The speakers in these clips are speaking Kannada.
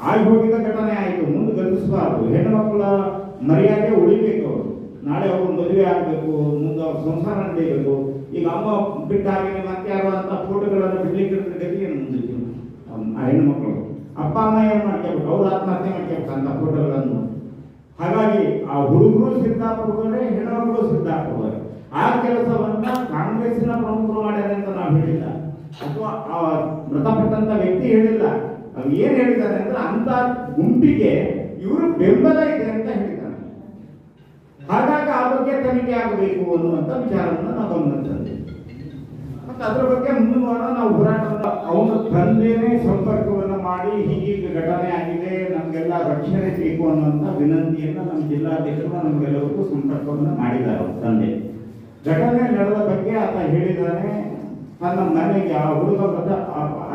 ಆಗಿ ಹೋಗಿದ್ದ ಘಟನೆ ಆಯಿತು. ಮುಂದೆ ಗತಿಸಬಾರ್ದು. ಹೆಣ್ಣು ಮಕ್ಕಳ ಮರ್ಯಾದೆ ಉಳಿಬೇಕು. ನಾಳೆ ಅವರು ಮದುವೆ ಆಗಬೇಕು, ಮುಂದೆ ಅವ್ರ ಸಂಸಾರ ನಡೀಬೇಕು. ಈಗ ಅಮ್ಮ ಬಿಟ್ಟಾಗಿ ಮತ್ತೆ ಯಾರು ಅಂತ ಫೋಟೋಗಳನ್ನು ಬಿಡ್ಲಿಕ್ಕೆ ಗತಿ ಏನು ಮುಂದಿತ್ತು ಆ ಹೆಣ್ಣು ಮಕ್ಕಳು. ಅಪ್ಪ ಅಮ್ಮ ಏನು ಮಾಡ್ಕೋಬೇಕು, ಅವ್ರು ಆತ್ಮಹತ್ಯೆ ಮಾಡ್ಕೋಬೇಕು ಅಂತ ಫೋಟೋಗಳನ್ನು. ಹಾಗಾಗಿ ಆ ಹುಡುಗರು ಸಿದ್ದಾಪುರದವರೇ, ಹೆಣ್ಣುಮಕ್ಕಳು ಸಿದ್ದಾಪುರದವರೇ. ಆ ಕೆಲಸವನ್ನ ಕಾಂಗ್ರೆಸ್ಸಿನ ಪ್ರಮುಖರು ಮಾಡ್ಯಾರೆ ಅಂತ ನಾವು ಹೇಳಿಲ್ಲ, ಅಥವಾ ಆ ಮೃತಪಟ್ಟಂತ ವ್ಯಕ್ತಿ ಹೇಳಿಲ್ಲ. ಅವ್ರು ಏನ್ ಹೇಳಿದ್ದಾರೆ ಅಂದ್ರೆ ಅಂತ ಗುಂಪಿಗೆ ಇವರು ಬೆಂಬಲ ಇದೆ ಅಂತ ಹೇಳಿದ್ದಾರೆ. ಹಾಗಾಗಿ ಆ ಬಗ್ಗೆ ತನಿಖೆ ಆಗಬೇಕು ಅನ್ನುವಂಥ ವಿಚಾರವನ್ನು ನಾವು ಗಮನಿಸ್ತೇವೆ. ಮತ್ತೆ ಅದರ ಬಗ್ಗೆ ಮುಂದುವರ ನಾವು ಹೋರಾಟವನ್ನು ಅವನ ತಂದೆನೇ ಸಂಪರ್ಕವನ್ನು ಮಾಡಿ ಹೀಗೆ ಘಟನೆ ಆಗಿದೆ, ನಮಗೆಲ್ಲ ರಕ್ಷಣೆ ಬೇಕು ಅನ್ನುವಂಥ ವಿನಂತಿಯನ್ನು ನಮ್ಮ ಜಿಲ್ಲಾಧ್ಯಕ್ಷರು ನಮಗೆಲ್ಲರಿಗೂ ಸಂಪರ್ಕವನ್ನು ಮಾಡಿದ್ದಾರೆ. ಅವ್ರ ತಂದೆ ಘಟನೆ ನಡೆದ ಬಗ್ಗೆ ಆತ ಹೇಳಿದ್ದಾನೆ. ತನ್ನ ಮನೆಗೆ ಆ ಹುಡುಗ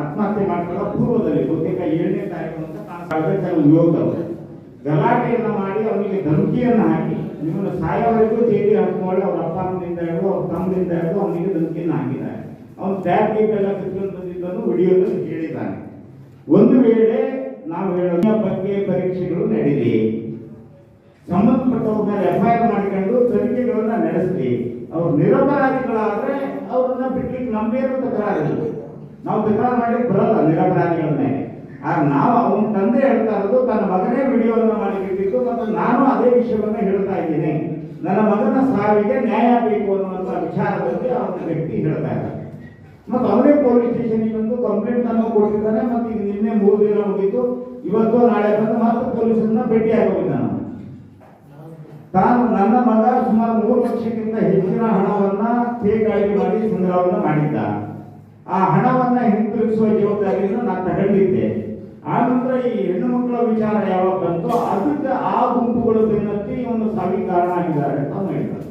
ಆತ್ಮಹತ್ಯೆ ಮಾಡ್ಕೊಳ್ಳೋ ಪೂರ್ವದಲ್ಲಿ ಬಹುತೇಕ 7ನೇ ತಾರೀಕು ಅಂತ ಕಾಣುತ್ತೆ ಯೋಗದವರು ಗಲಾಟೆಯನ್ನು ಮಾಡಿ ಅವನಿಗೆ ಧಮಕಿಯನ್ನು ಹಾಕಿ ನಿಮ್ಮನ್ನು ಸಾಯೋವರೆಗೂ ಜೈಲಿಗೆ ಹಾಕೊಂಡು ಅವ್ರ ಅಪ್ಪನಿಂದ ಹಿಡಿದು ಅವ್ರ ತಮ್ಮದಿಂದ ಹಿಡಿದು ಅವನಿಗೆ ಧಮಕಿಯನ್ನು ಹಾಕಿದ್ದಾರೆ. ಅವನು ಟ್ಯಾಬ್ ಗೀಪ್ ಎಲ್ಲ ಕಿತ್ಕೊಂಡು ಬಂದಿದ್ದನ್ನು ವಿಡಿಯೋದಲ್ಲಿ ಹೇಳಿದ್ದಾನೆ. ಒಂದು ವೇಳೆ ನಾವು ಹೇಳೋ ಬಗ್ಗೆ ಪರೀಕ್ಷೆಗಳು ನಡೆದಿ, ಸಂಬಂಧಪಟ್ಟವ್ರ ಮೇಲೆ FIR ಮಾಡಿಕೊಂಡು ತನಿಖೆಗಳನ್ನ ನಡೆಸಲಿ. ಅವ್ರು ನಿರಪರಾಧಿಗಳಾದ್ರೆ ಅವ್ರನ್ನ ಬಿಡ್ಲಿಕ್ಕೆ ನಮ್ಮೇನು ತಕರಾರಿಲ್ಲ, ನಾವು ತಕರಾರು ಮಾಡ್ಲಿಕ್ಕೆ ಬರಲ್ಲ ನಿರಪರಾಧಿಗಳ ಮೇಲೆ. ಆಗ ನಾವು ಅವನ ತಂದೆ ಹೇಳ್ತಾ ಇರೋದು ತನ್ನ ಮಗನೇ ವಿಡಿಯೋವನ್ನು ಮಾಡಿಬಿಟ್ಟಿದ್ದು, ಮತ್ತು ನಾನು ಅದೇ ವಿಷಯವನ್ನ ಹೇಳ್ತಾ ಇದ್ದೀನಿ. ನನ್ನ ಮಗನ ಸಾವಿಗೆ ನ್ಯಾಯ ಬೇಕು ಅನ್ನುವಂಥ ವಿಚಾರದಲ್ಲಿ ಅವನ ವ್ಯಕ್ತಿ ಹೇಳ್ತಾ ಇದ್ದಾರೆ. ಮತ್ತು ಅವರೇ ಪೊಲೀಸ್ ಸ್ಟೇಷನ್ಗೆ ಬಂದು ಕಂಪ್ಲೇಂಟ್ ಅನ್ನು ಕೊಟ್ಟಿದ್ದಾನೆ. ಮತ್ತು ಈಗ ನಿನ್ನೆ 3 ದಿನ ಮುಗಿತು, ಇವತ್ತು ನಾಳೆ ಬಂದು ಮತ್ತೆ ಪೊಲೀಸರನ್ನ ಭೇಟಿಯಾಗಿ ಹೋಗಿದ್ದಾನೆ. ತಾನು ನನ್ನ ಮಗ ಸುಮಾರು 3 ಲಕ್ಷಕ್ಕಿಂತ ಹೆಚ್ಚಿನ ಹಣವನ್ನ ಫೇಕ್ ಐಡಿ ಮಾಡಿ ಸಂಗ್ರಹವನ್ನು ಮಾಡಿದ್ದ. ಆ ಹಣವನ್ನ ಹಿಂತಿರುಗಿಸುವ ಜವಾಬ್ದಾರಿಯನ್ನು ನಾನು ತಗೊಂಡಿದ್ದೆ. ಆ ನಂತರ ಈ ಹೆಣ್ಣು ಮಕ್ಕಳ ವಿಚಾರ ಯಾವಾಗ ಬಂತು, ಅದಕ್ಕೆ ಆ ಗುಂಪುಗಳು ಬೆನ್ನತ್ತಿ ಇವನು ಸಾವಿಗೆ ಕಾರಣ ಆಗಿದ್ದಾರೆ ಅಂತ ಹೇಳಿದ್ದಾರೆ.